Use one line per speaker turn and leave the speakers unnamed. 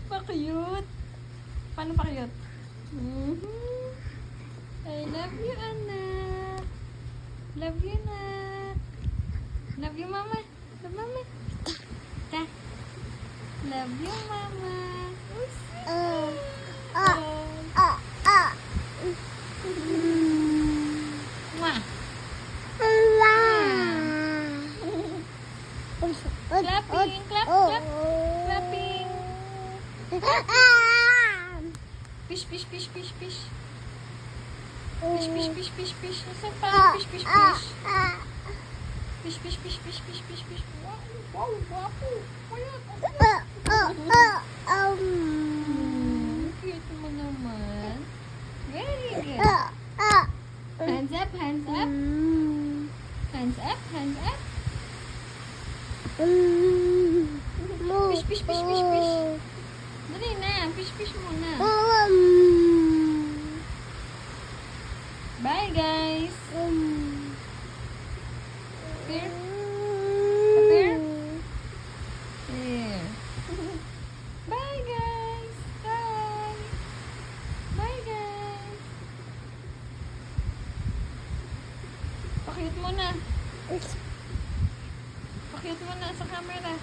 Pa-cute. Paano pa-cute? I love you, anak. Love you, anak. Love you, mama. Love mama. Ta. Love you, mama. Mwah. Clapping, clap, clap. Clapping. Fish, fish, fish, fish, fish. Fish, fish, fish, fish, fish. Nasaan pa? Fish, fish, fish. Fish, fish, fish, fish, fish, fish, fish. Wow, guwapo. Cute mo naman. Very good. Hands up, hands up. Hands up, hands up. Fish, fish, fish, fish, fish. Dali na, fish, fish muna. Bye, guys. Here. Up here. Here. Bye, guys. Bye. Bye, guys. Pakiyot mo na. Pakiyot mo na sa camera.